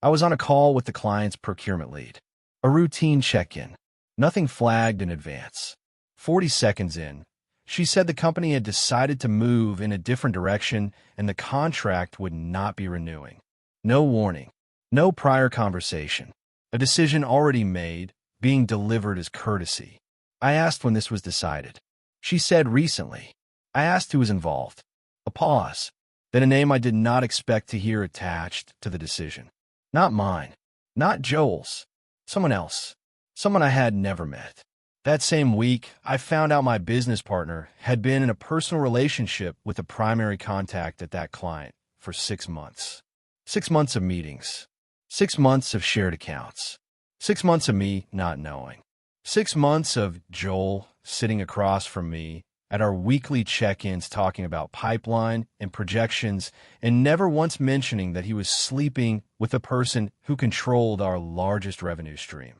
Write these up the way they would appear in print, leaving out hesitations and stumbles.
I was on a call with the client's procurement lead. A routine check-in. Nothing flagged in advance. 40 seconds in, she said the company had decided to move in a different direction and the contract would not be renewing. No warning. No prior conversation. A decision already made, being delivered as courtesy. I asked when this was decided. She said recently. I asked who was involved. A pause. Then a name I did not expect to hear attached to the decision. Not mine. Not Joel's. Someone else. Someone I had never met. That same week, I found out my business partner had been in a personal relationship with the primary contact at that client for 6 months. 6 months of meetings. 6 months of shared accounts. 6 months of me not knowing. 6 months of Joel sitting across from me at our weekly check-ins talking about pipeline and projections and never once mentioning that he was sleeping with the person who controlled our largest revenue stream.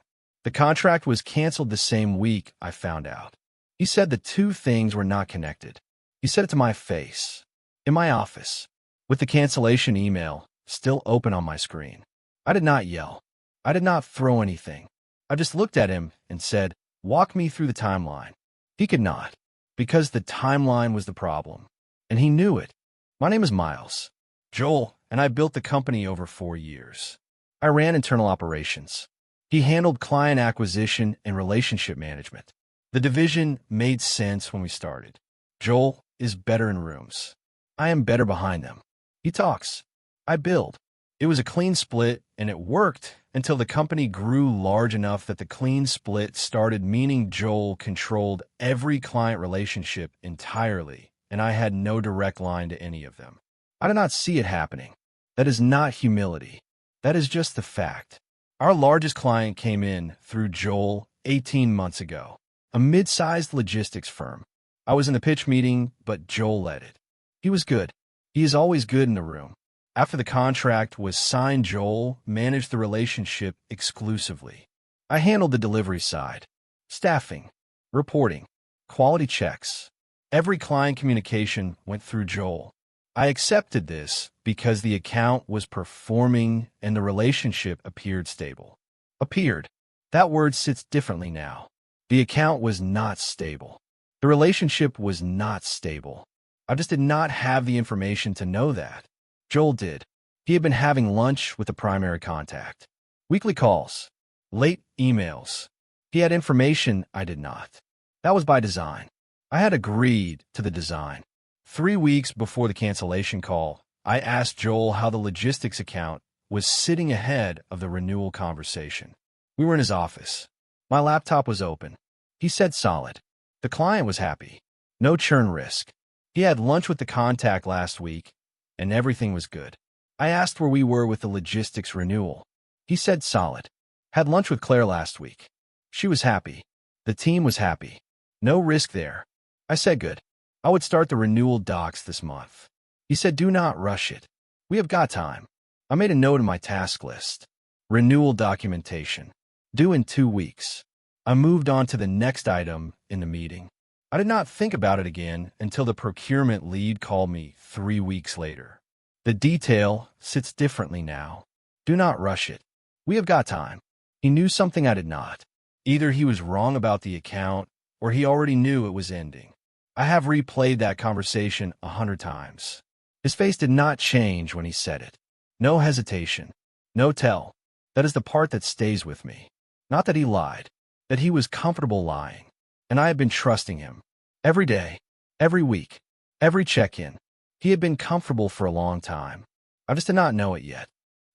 The contract was canceled the same week I found out. He said the two things were not connected. He said it to my face, in my office, with the cancellation email still open on my screen. I did not yell. I did not throw anything. I just looked at him and said, "Walk me through the timeline." He could not, because the timeline was the problem, and he knew it. My name is Miles. Joel and I built the company over 4 years. I ran internal operations. He handled client acquisition and relationship management. The division made sense when we started. Joel is better in rooms. I am better behind them. He talks. I build. It was a clean split, and it worked until the company grew large enough that the clean split started meaning Joel controlled every client relationship entirely, and I had no direct line to any of them. I did not see it happening. That is not humility. That is just the fact. Our largest client came in through Joel 18 months ago, a mid-sized logistics firm. I was in the pitch meeting, but Joel led it. He was good. He is always good in the room. After the contract was signed, Joel managed the relationship exclusively. I handled the delivery side, staffing, reporting, quality checks. Every client communication went through Joel. I accepted this because the account was performing and the relationship appeared stable. Appeared. That word sits differently now. The account was not stable. The relationship was not stable. I just did not have the information to know that. Joel did. He had been having lunch with the primary contact. Weekly calls. Late emails. He had information I did not. That was by design. I had agreed to the design. 3 weeks before the cancellation call, I asked Joel how the logistics account was sitting ahead of the renewal conversation. We were in his office. My laptop was open. He said solid. The client was happy. No churn risk. He had lunch with the contact last week, and everything was good. I asked where we were with the logistics renewal. He said solid. Had lunch with Claire last week. She was happy. The team was happy. No risk there. I said good. I would start the renewal docs this month. He said do not rush it. We have got time. I made a note in my task list. Renewal documentation. Due in 2 weeks. I moved on to the next item in the meeting. I did not think about it again until the procurement lead called me 3 weeks later. The detail sits differently now. Do not rush it. We have got time. He knew something I did not. Either he was wrong about the account, or he already knew it was ending. I have replayed that conversation 100 times. His face did not change when he said it. No hesitation. No tell. That is the part that stays with me. Not that he lied. That he was comfortable lying. And I had been trusting him. Every day. Every week. Every check-in. He had been comfortable for a long time. I just did not know it yet.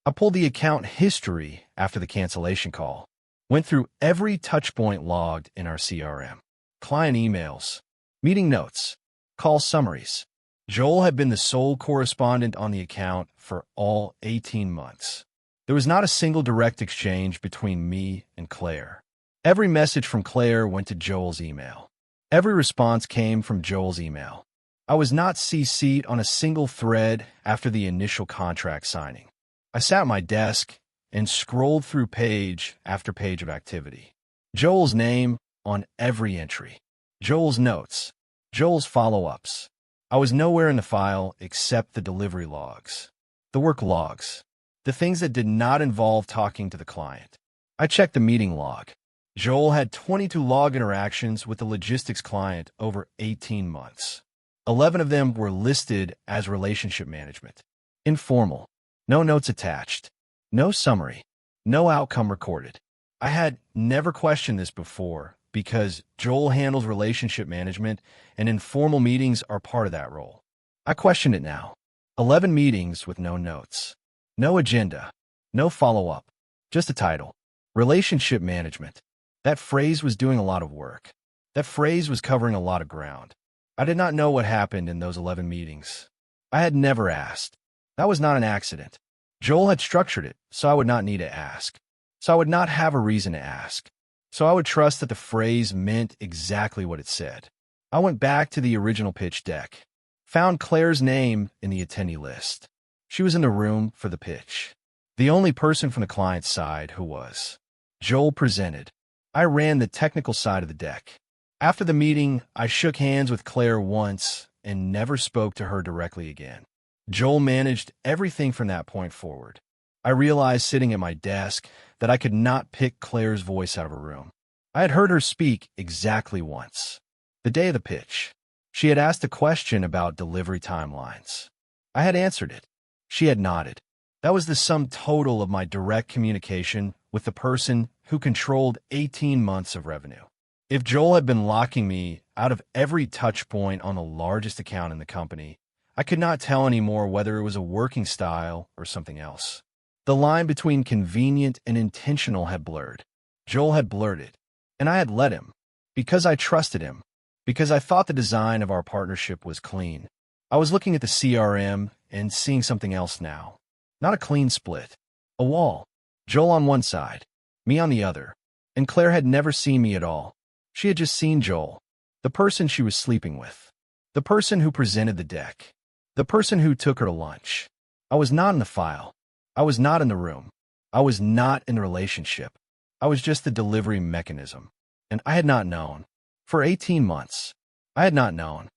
I pulled the account history after the cancellation call. Went through every touchpoint logged in our CRM. Client emails. Meeting notes. Call summaries. Joel had been the sole correspondent on the account for all 18 months. There was not a single direct exchange between me and Claire. Every message from Claire went to Joel's email. Every response came from Joel's email. I was not CC'd on a single thread after the initial contract signing. I sat at my desk and scrolled through page after page of activity. Joel's name on every entry. Joel's notes. Joel's follow-ups. I was nowhere in the file except the delivery logs. The work logs. the things that did not involve talking to the client. I checked the meeting log. Joel had 22 log interactions with the logistics client over 18 months. 11 of them were listed as relationship management. Informal. No notes attached. No summary. No outcome recorded. I had never questioned this before because Joel handles relationship management and informal meetings are part of that role. I questioned it now. 11 meetings with no notes. No agenda. No follow-up. Just a title. Relationship management. That phrase was doing a lot of work. That phrase was covering a lot of ground. I did not know what happened in those 11 meetings. I had never asked. That was not an accident. Joel had structured it, so I would not need to ask. So I would not have a reason to ask. So I would trust that the phrase meant exactly what it said. I went back to the original pitch deck. Found Claire's name in the attendee list. She was in the room for the pitch. The only person from the client's side who was. Joel presented. I ran the technical side of the deck. After the meeting, I shook hands with Claire once and never spoke to her directly again. Joel managed everything from that point forward. I realized sitting at my desk that I could not pick Claire's voice out of a room. I had heard her speak exactly once. The day of the pitch. She had asked a question about delivery timelines. I had answered it. She had nodded. That was the sum total of my direct communication with the person who controlled 18 months of revenue. If Joel had been locking me out of every touch point on the largest account in the company, I could not tell anymore whether it was a working style or something else. The line between convenient and intentional had blurred. Joel had blurred it, and I had let him, because I trusted him, because I thought the design of our partnership was clean. I was looking at the CRM and seeing something else now. Not a clean split. A wall. Joel on one side, me on the other, and Claire had never seen me at all. She had just seen Joel, the person she was sleeping with, the person who presented the deck, the person who took her to lunch. I was not in the file. I was not in the room. I was not in the relationship. I was just the delivery mechanism. And I had not known. For 18 months, I had not known.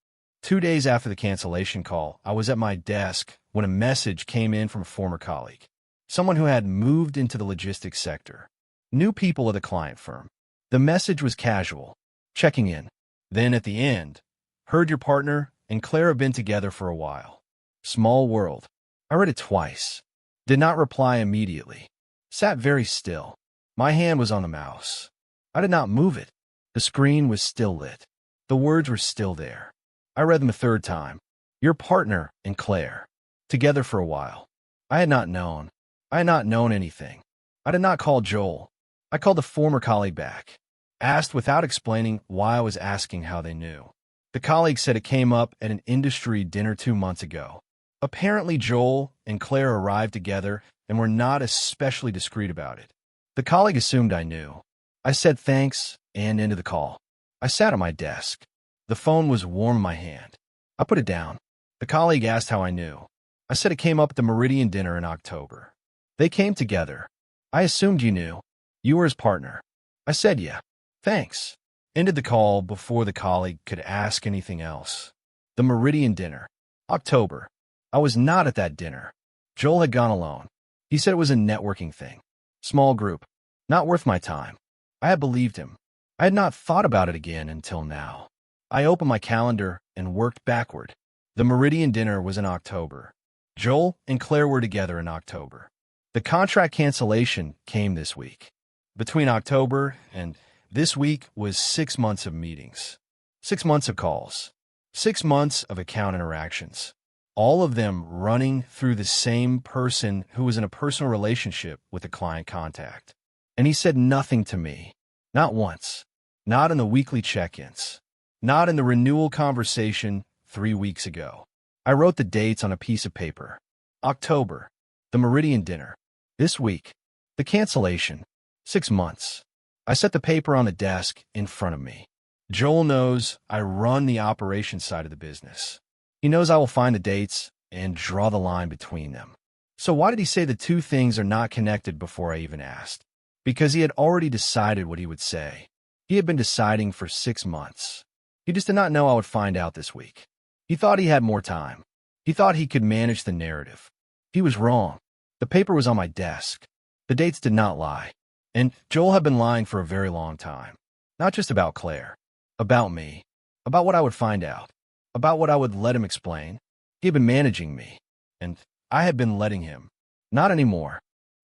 2 days after the cancellation call, I was at my desk when a message came in from a former colleague, someone who had moved into the logistics sector, new people of the client firm. The message was casual, checking in. Then at the end, heard your partner and Claire have been together for a while. Small world. I read it twice. Did not reply immediately. Sat very still. My hand was on the mouse. I did not move it. The screen was still lit. The words were still there. I read them a third time. Your partner and Claire. Together for a while. I had not known. I had not known anything. I did not call Joel. I called the former colleague back. Asked without explaining why I was asking how they knew. The colleague said it came up at an industry dinner 2 months ago. Apparently Joel and Claire arrived together and were not especially discreet about it. The colleague assumed I knew. I said thanks and ended the call. I sat at my desk. The phone was warm in my hand. I put it down. The colleague asked how I knew. I said it came up at the Meridian dinner in October. They came together. I assumed you knew. You were his partner. I said yeah. Thanks. Ended the call before the colleague could ask anything else. The Meridian dinner. October. I was not at that dinner. Joel had gone alone. He said it was a networking thing. Small group. Not worth my time. I had believed him. I had not thought about it again until now. I opened my calendar and worked backward. The Meridian dinner was in October. Joel and Claire were together in October. The contract cancellation came this week. Between October and this week was 6 months of meetings, 6 months of calls, 6 months of account interactions, all of them running through the same person who was in a personal relationship with the client contact. And he said nothing to me, not once, not in the weekly check-ins, not in the renewal conversation 3 weeks ago. I wrote the dates on a piece of paper. October, the Meridian dinner. This week, the cancellation, 6 months. I set the paper on the desk in front of me. Joel knows I run the operations side of the business. He knows I will find the dates and draw the line between them. So why did he say the two things are not connected before I even asked? Because he had already decided what he would say. He had been deciding for 6 months. He just did not know I would find out this week. He thought he had more time. He thought he could manage the narrative. He was wrong. The paper was on my desk. The dates did not lie. And Joel had been lying for a very long time. Not just about Claire. About me. About what I would find out. About what I would let him explain. He had been managing me. And I had been letting him. Not anymore.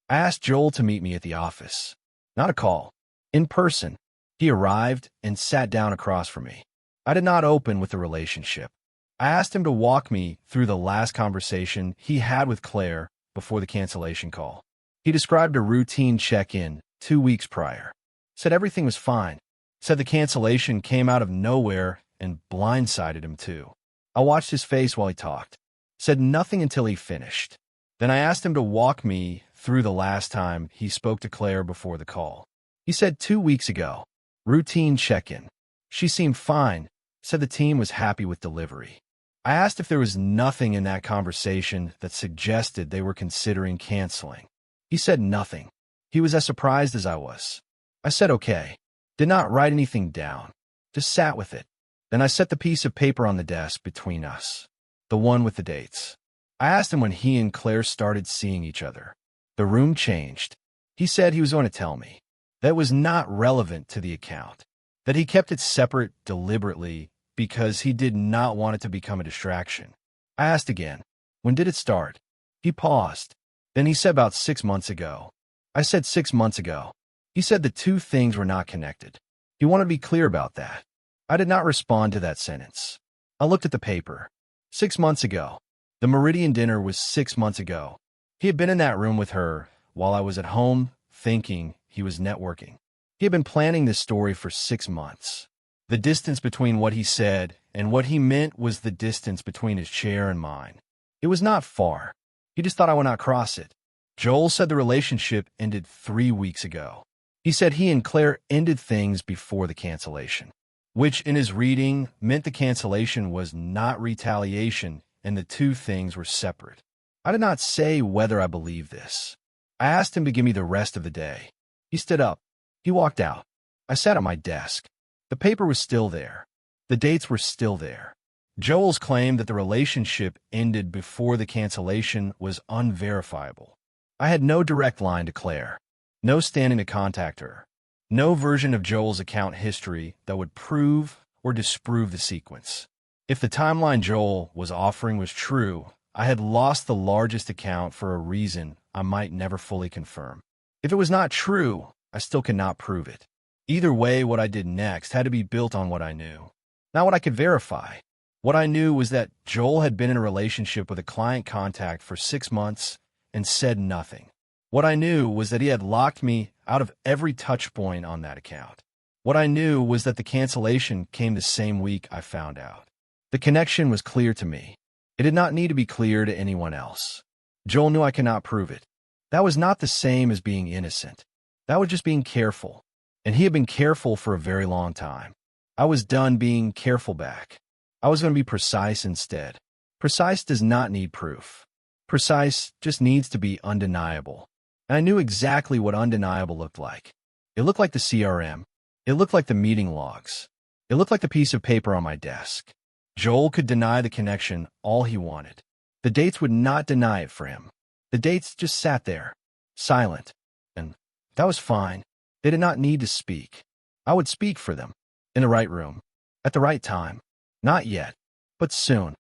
I asked Joel to meet me at the office. Not a call. In person. He arrived and sat down across from me. I did not open with the relationship. I asked him to walk me through the last conversation he had with Claire before the cancellation call. He described a routine check-in 2 weeks prior. Said everything was fine. Said the cancellation came out of nowhere and blindsided him too. I watched his face while he talked. Said nothing until he finished. Then I asked him to walk me through the last time he spoke to Claire before the call. He said 2 weeks ago. Routine check-in. She seemed fine. Said the team was happy with delivery. I asked if there was nothing in that conversation that suggested they were considering canceling. He said nothing. He was as surprised as I was. I said okay. Did not write anything down. Just sat with it. Then I set the piece of paper on the desk between us. The one with the dates. I asked him when he and Claire started seeing each other. The room changed. He said he was going to tell me. That was not relevant to the account. That he kept it separate deliberately because he did not want it to become a distraction. I asked again, when did it start? He paused. Then he said about 6 months ago. I said 6 months ago. He said the two things were not connected. He wanted to be clear about that. I did not respond to that sentence. I looked at the paper. 6 months ago. The Meridian dinner was 6 months ago. He had been in that room with her while I was at home thinking he was networking. He had been planning this story for 6 months. The distance between what he said and what he meant was the distance between his chair and mine. It was not far. He just thought I would not cross it. Joel said the relationship ended 3 weeks ago. He said he and Claire ended things before the cancellation, which in his reading meant the cancellation was not retaliation and the two things were separate. I did not say whether I believed this. I asked him to give me the rest of the day. He stood up. He walked out. I sat at my desk. The paper was still there. The dates were still there. Joel's claim that the relationship ended before the cancellation was unverifiable. I had no direct line to Claire. No standing to contact her. No version of Joel's account history that would prove or disprove the sequence. If the timeline Joel was offering was true, I had lost the largest account for a reason I might never fully confirm. If it was not true, I still could not prove it. Either way, what I did next had to be built on what I knew, not what I could verify. What I knew was that Joel had been in a relationship with a client contact for 6 months and said nothing. What I knew was that he had locked me out of every touch point on that account. What I knew was that the cancellation came the same week I found out. The connection was clear to me. It did not need to be clear to anyone else. Joel knew I could not prove it. That was not the same as being innocent. That was just being careful. And he had been careful for a very long time. I was done being careful back. I was going to be precise instead. Precise does not need proof. Precise just needs to be undeniable. And I knew exactly what undeniable looked like. It looked like the CRM. It looked like the meeting logs. It looked like the piece of paper on my desk. Joel could deny the connection all he wanted. The dates would not deny it for him. The dates just sat there, silent. And that was fine. They did not need to speak. I would speak for them. In the right room. At the right time. Not yet. But soon.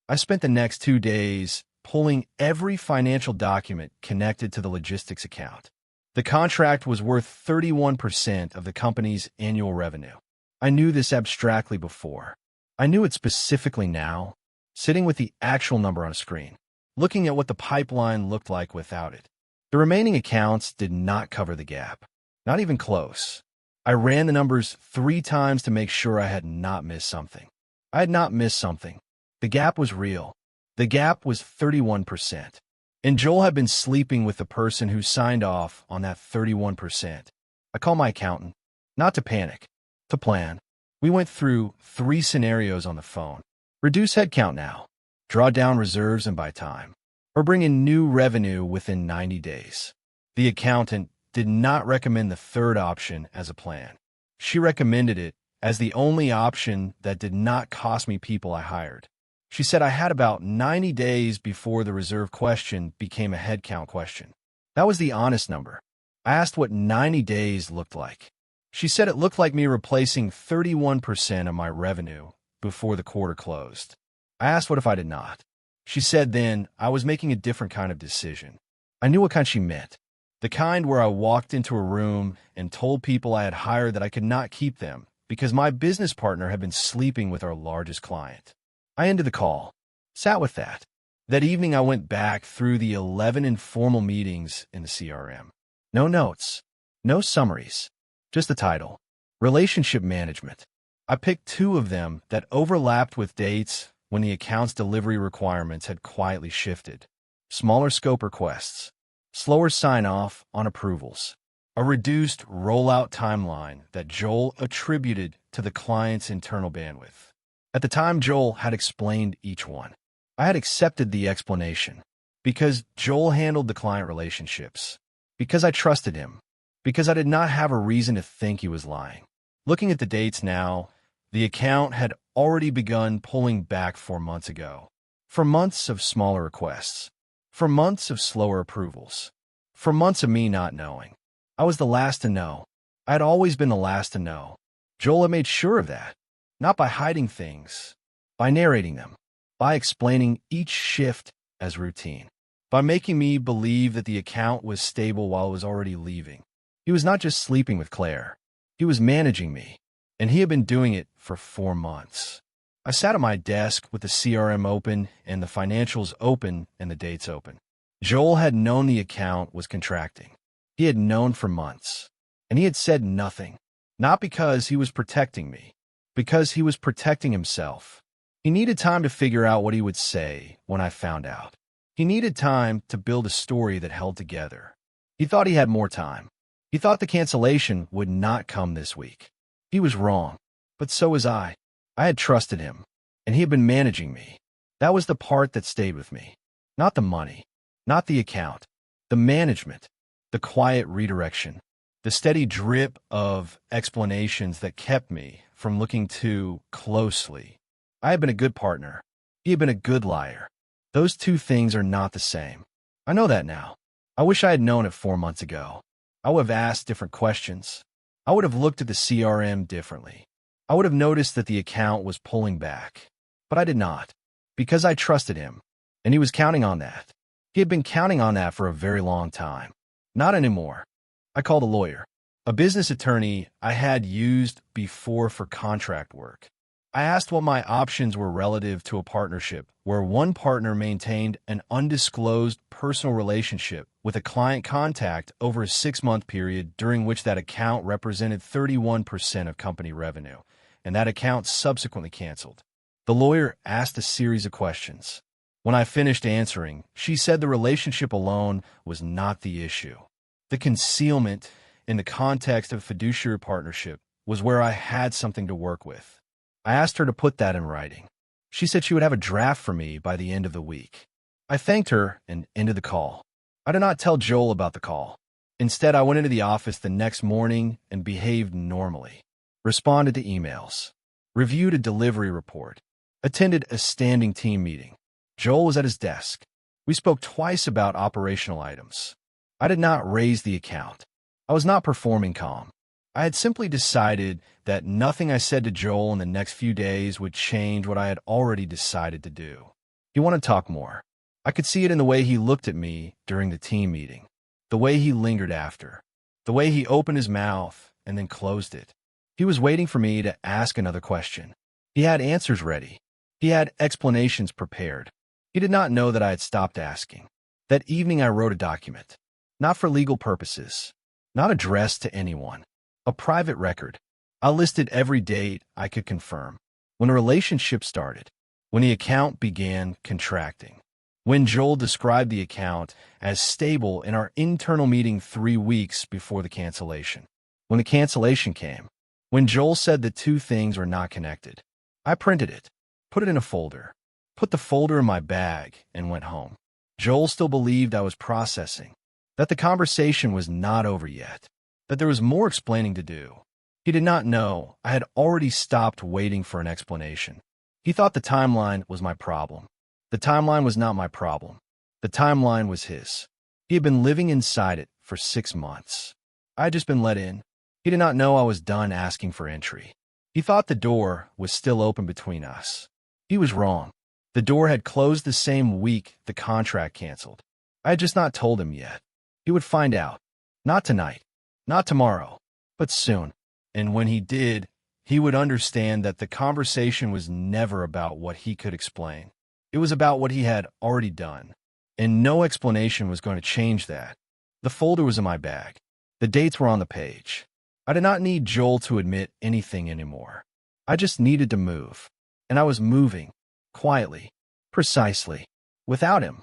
I spent the next 2 days pulling every financial document connected to the logistics account. The contract was worth 31% of the company's annual revenue. I knew this abstractly before. I knew it specifically now, sitting with the actual number on a screen, looking at what the pipeline looked like without it. The remaining accounts did not cover the gap. Not even close. I ran the numbers 3 times to make sure I had not missed something. I had not missed something. The gap was real. The gap was 31%. And Joel had been sleeping with the person who signed off on that 31%. I called my accountant, not to panic, to plan. We went through 3 scenarios on the phone. Reduce headcount now, draw down reserves and buy time, or bring in new revenue within 90 days. The accountant did not recommend the third option as a plan. She recommended it as the only option that did not cost me people I hired. She said I had about 90 days before the reserve question became a headcount question. That was the honest number. I asked what 90 days looked like. She said it looked like me replacing 31% of my revenue before the quarter closed. I asked what if I did not. She said then I was making a different kind of decision. I knew what kind she meant. The kind where I walked into a room and told people I had hired that I could not keep them because my business partner had been sleeping with our largest client. I ended the call, sat with that. That evening I went back through the 11 informal meetings in the CRM. No notes, no summaries, just the title, Relationship Management. I picked 2 of them that overlapped with dates when the account's delivery requirements had quietly shifted. Smaller scope requests, slower sign-off on approvals, a reduced rollout timeline that Joel attributed to the client's internal bandwidth. At the time, Joel had explained each one. I had accepted the explanation because Joel handled the client relationships, because I trusted him, because I did not have a reason to think he was lying. Looking at the dates now, the account had already begun pulling back 4 months ago. For months of smaller requests, for months of slower approvals, for months of me not knowing. I was the last to know. I had always been the last to know. Joel had made sure of that, not by hiding things, by narrating them, by explaining each shift as routine, by making me believe that the account was stable while I was already leaving. He was not just sleeping with Claire. He was managing me, and he had been doing it for 4 months. I sat at my desk with the CRM open and the financials open and the dates open. Joel had known the account was contracting. He had known for months, and he had said nothing, not because he was protecting me, because he was protecting himself. He needed time to figure out what he would say when I found out. He needed time to build a story that held together. He thought he had more time. He thought the cancellation would not come this week. He was wrong, but so was I. I had trusted him, and he had been managing me. That was the part that stayed with me. Not the money, not the account, the management, the quiet redirection, the steady drip of explanations that kept me from looking too closely. I had been a good partner. He had been a good liar. Those 2 things are not the same. I know that now. I wish I had known it 4 months ago. I would have asked different questions. I would have looked at the CRM differently. I would have noticed that the account was pulling back. But I did not, because I trusted him, and he was counting on that. He had been counting on that for a very long time. Not anymore. I called a lawyer, a business attorney I had used before for contract work. I asked what my options were relative to a partnership where one partner maintained an undisclosed personal relationship with a client contact over a 6-month period during which that account represented 31% of company revenue, and that account subsequently canceled. The lawyer asked a series of questions. When I finished answering, she said the relationship alone was not the issue. The concealment in the context of fiduciary partnership was where I had something to work with. I asked her to put that in writing. She said she would have a draft for me by the end of the week. I thanked her and ended the call. I did not tell Joel about the call. Instead, I went into the office the next morning and behaved normally. Responded to emails. Reviewed a delivery report. Attended a standing team meeting. Joel was at his desk. We spoke twice about operational items. I did not raise the account. I was not performing calm. I had simply decided that nothing I said to Joel in the next few days would change what I had already decided to do. He wanted to talk more. I could see it in the way he looked at me during the team meeting, the way he lingered after, the way he opened his mouth and then closed it. He was waiting for me to ask another question. He had answers ready. He had explanations prepared. He did not know that I had stopped asking. That evening I wrote a document, not for legal purposes, not addressed to anyone. A private record. I listed every date I could confirm. When a relationship started. When the account began contracting. When Joel described the account as stable in our internal meeting 3 weeks before the cancellation. When the cancellation came. When Joel said the 2 things were not connected. I printed it. Put it in a folder. Put the folder in my bag and went home. Joel still believed I was processing. That the conversation was not over yet. That there was more explaining to do. He did not know I had already stopped waiting for an explanation. He thought the timeline was my problem. The timeline was not my problem. The timeline was his. He had been living inside it for 6 months. I had just been let in. He did not know I was done asking for entry. He thought the door was still open between us. He was wrong. The door had closed the same week the contract canceled. I had just not told him yet. He would find out. Not tonight. Not tomorrow. But soon. And when he did, he would understand that the conversation was never about what he could explain. It was about what he had already done. And no explanation was going to change that. The folder was in my bag. The dates were on the page. I did not need Joel to admit anything anymore. I just needed to move. And I was moving. Quietly. Precisely. Without him.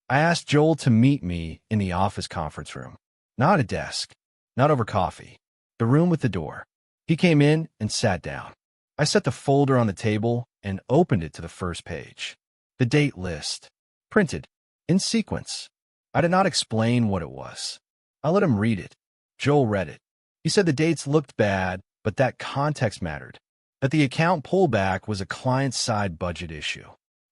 I asked Joel to meet me in the office conference room. Not a desk. Not over coffee. The room with the door. He came in and sat down. I set the folder on the table and opened it to the first page. The date list. Printed. In sequence. I did not explain what it was. I let him read it. Joel read it. He said the dates looked bad, but that context mattered. That the account pullback was a client-side budget issue.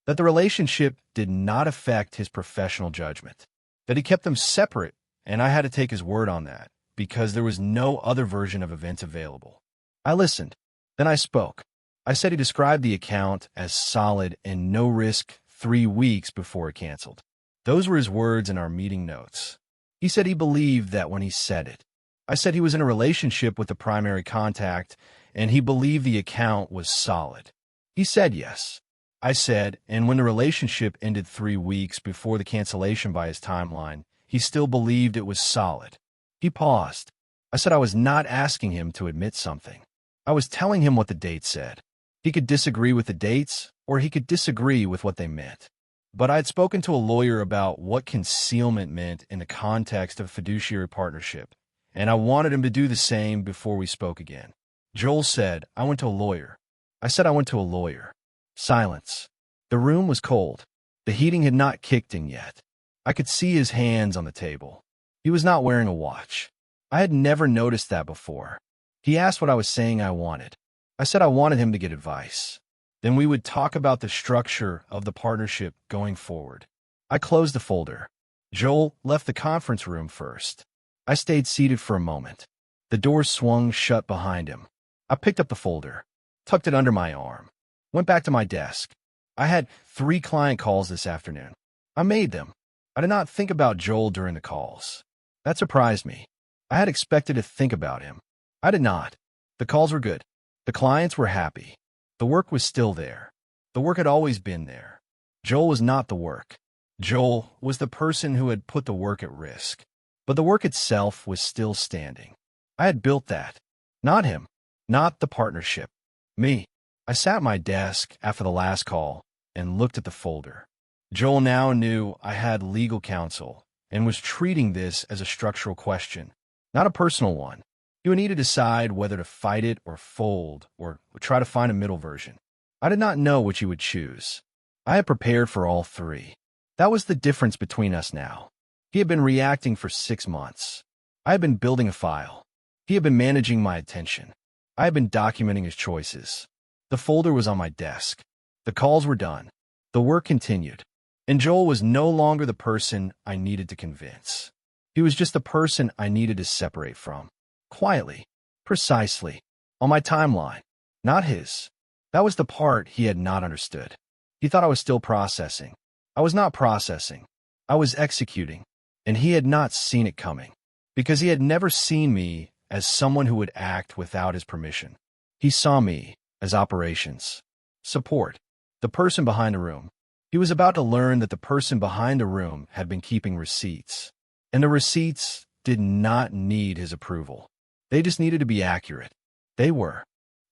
That the relationship did not affect his professional judgment. That he kept them separate, and I had to take his word on that, because there was no other version of events available. I listened. Then I spoke. I said he described the account as solid and no risk 3 weeks before it canceled. Those were his words in our meeting notes. He said he believed that when he said it. I said he was in a relationship with the primary contact, and he believed the account was solid. He said yes. I said, and when the relationship ended 3 weeks before the cancellation by his timeline, he still believed it was solid. He paused. I said I was not asking him to admit something. I was telling him what the date said. He could disagree with the dates, or he could disagree with what they meant. But I had spoken to a lawyer about what concealment meant in the context of a fiduciary partnership, and I wanted him to do the same before we spoke again. Joel said, I went to a lawyer. I said I went to a lawyer. Silence. The room was cold. The heating had not kicked in yet. I could see his hands on the table. He was not wearing a watch. I had never noticed that before. He asked what I was saying I wanted. I said I wanted him to get advice. Then we would talk about the structure of the partnership going forward. I closed the folder. Joel left the conference room first. I stayed seated for a moment. The door swung shut behind him. I picked up the folder, tucked it under my arm, went back to my desk. I had 3 client calls this afternoon. I made them. I did not think about Joel during the calls. That surprised me. I had expected to think about him. I did not. The calls were good. The clients were happy. The work was still there. The work had always been there. Joel was not the work. Joel was the person who had put the work at risk. But the work itself was still standing. I had built that. Not him. Not the partnership. Me. I sat at my desk after the last call and looked at the folder. Joel now knew I had legal counsel and was treating this as a structural question, not a personal one. He would need to decide whether to fight it or fold or try to find a middle version. I did not know which he would choose. I had prepared for all 3. That was the difference between us now. He had been reacting for 6 months. I had been building a file. He had been managing my attention. I had been documenting his choices. The folder was on my desk. The calls were done. The work continued. And Joel was no longer the person I needed to convince. He was just the person I needed to separate from. Quietly. Precisely. On my timeline. Not his. That was the part he had not understood. He thought I was still processing. I was not processing. I was executing. And he had not seen it coming. Because he had never seen me as someone who would act without his permission. He saw me as operations. Support. The person behind the room. He was about to learn that the person behind the room had been keeping receipts. And the receipts did not need his approval. They just needed to be accurate. They were.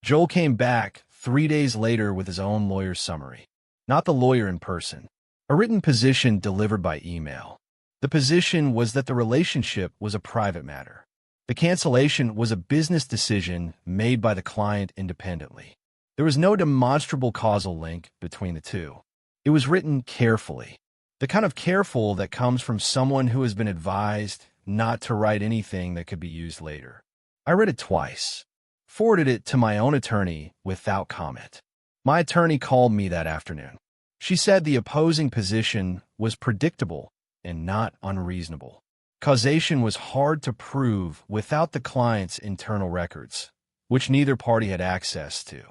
Joel came back 3 days later with his own lawyer's summary. Not the lawyer in person. A written position delivered by email. The position was that the relationship was a private matter. The cancellation was a business decision made by the client independently. There was no demonstrable causal link between the two. It was written carefully. The kind of careful that comes from someone who has been advised not to write anything that could be used later. I read it twice, forwarded it to my own attorney without comment. My attorney called me that afternoon. She said the opposing position was predictable and not unreasonable. Causation was hard to prove without the client's internal records, which neither party had access to.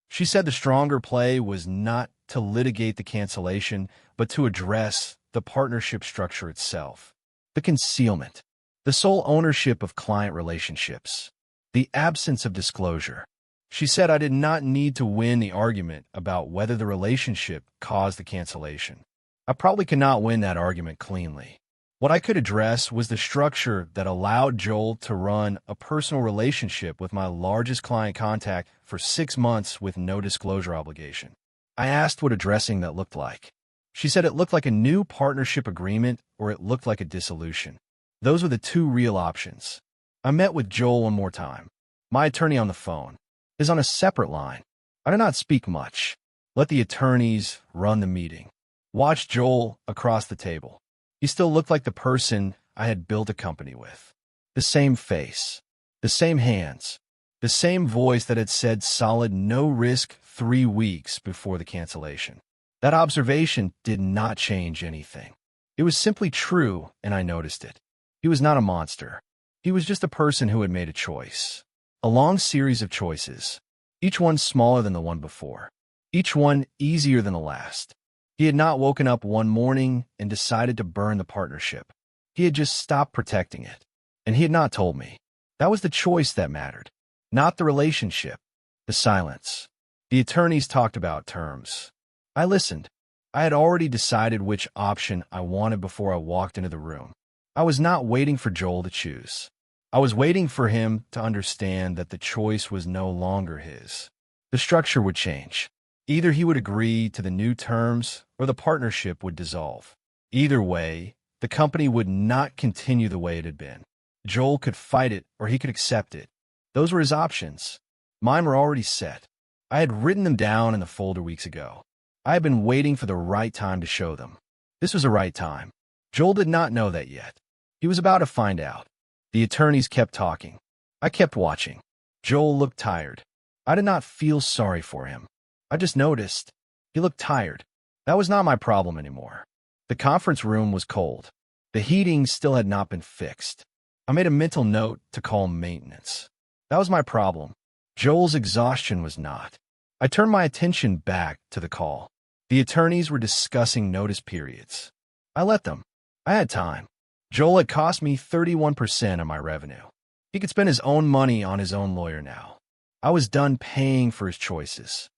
She said the stronger play was not to litigate the cancellation, but to address the partnership structure itself. The concealment, the sole ownership of client relationships, the absence of disclosure. She said I did not need to win the argument about whether the relationship caused the cancellation. I probably could not win that argument cleanly. What I could address was the structure that allowed Joel to run a personal relationship with my largest client contact for 6 months with no disclosure obligation. I asked what addressing that looked like. She said it looked like a new partnership agreement or it looked like a dissolution. Those were the two real options. I met with Joel one more time. My attorney on the phone is on a separate line. I did not speak much. Let the attorneys run the meeting. Watched Joel across the table. He still looked like the person I had built a company with. The same face, the same hands, the same voice that had said solid no risk 3 weeks before the cancellation. That observation did not change anything. It was simply true, and I noticed it. He was not a monster. He was just a person who had made a choice. A long series of choices, each one smaller than the one before, each one easier than the last. He had not woken up one morning and decided to burn the partnership. He had just stopped protecting it. And he had not told me. That was the choice that mattered, not the relationship, the silence. The attorneys talked about terms. I listened. I had already decided which option I wanted before I walked into the room. I was not waiting for Joel to choose. I was waiting for him to understand that the choice was no longer his. The structure would change. Either he would agree to the new terms or the partnership would dissolve. Either way, the company would not continue the way it had been. Joel could fight it or he could accept it. Those were his options. Mine were already set. I had written them down in the folder weeks ago. I had been waiting for the right time to show them. This was the right time. Joel did not know that yet. He was about to find out. The attorneys kept talking. I kept watching. Joel looked tired. I did not feel sorry for him. I just noticed. He looked tired. That was not my problem anymore. The conference room was cold. The heating still had not been fixed. I made a mental note to call maintenance. That was my problem. Joel's exhaustion was not. I turned my attention back to the call. The attorneys were discussing notice periods. I let them. I had time. Joel had cost me 31% of my revenue. He could spend his own money on his own lawyer now. I was done paying for his choices.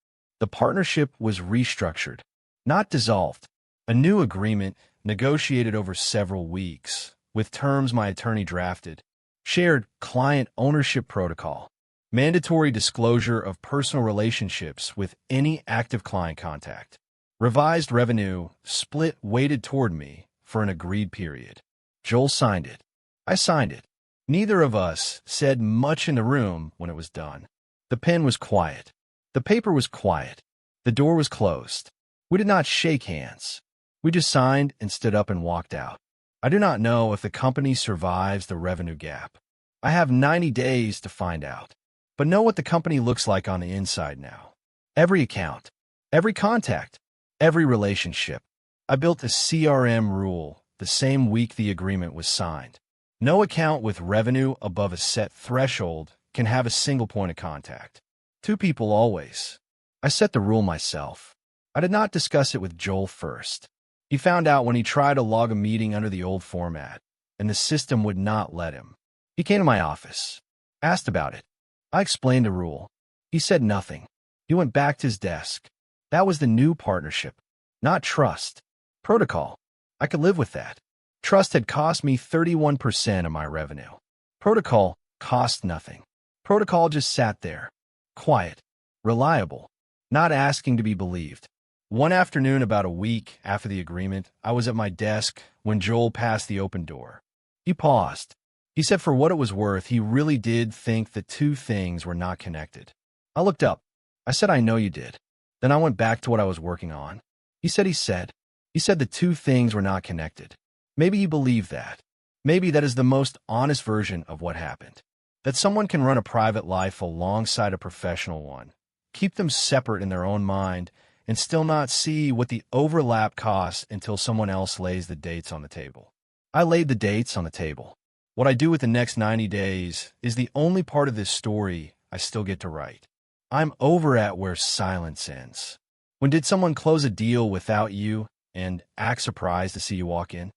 The partnership was restructured, not dissolved. A new agreement, negotiated over several weeks, with terms my attorney drafted, shared client ownership protocol, mandatory disclosure of personal relationships with any active client contact, revised revenue, split weighted toward me for an agreed period. Joel signed it. I signed it. Neither of us said much in the room when it was done. The pen was quiet. The paper was quiet. The door was closed. We did not shake hands. We just signed and stood up and walked out. I do not know if the company survives the revenue gap. I have 90 days to find out. But know what the company looks like on the inside now. Every account, every contact, every relationship. I built a CRM rule the same week the agreement was signed. No account with revenue above a set threshold can have a single point of contact. 2 people always. I set the rule myself. I did not discuss it with Joel first. He found out when he tried to log a meeting under the old format, and the system would not let him. He came to my office, asked about it. I explained the rule. He said nothing. He went back to his desk. That was the new partnership, not trust. Protocol. I could live with that. Trust had cost me 31% of my revenue. Protocol cost nothing. Protocol just sat there, quiet, reliable, not asking to be believed. One afternoon about a week after the agreement, I was at my desk when Joel passed the open door. He paused. He said for what it was worth, he really did think the 2 things were not connected. I looked up. I said, I know you did. Then I went back to what I was working on. He said the 2 things were not connected. Maybe you believe that. Maybe that is the most honest version of what happened. That someone can run a private life alongside a professional one, keep them separate in their own mind, and still not see what the overlap costs until someone else lays the dates on the table. I laid the dates on the table. What I do with the next 90 days is the only part of this story I still get to write. I'm over at where silence ends. When did someone close a deal without you and act surprised to see you walk in?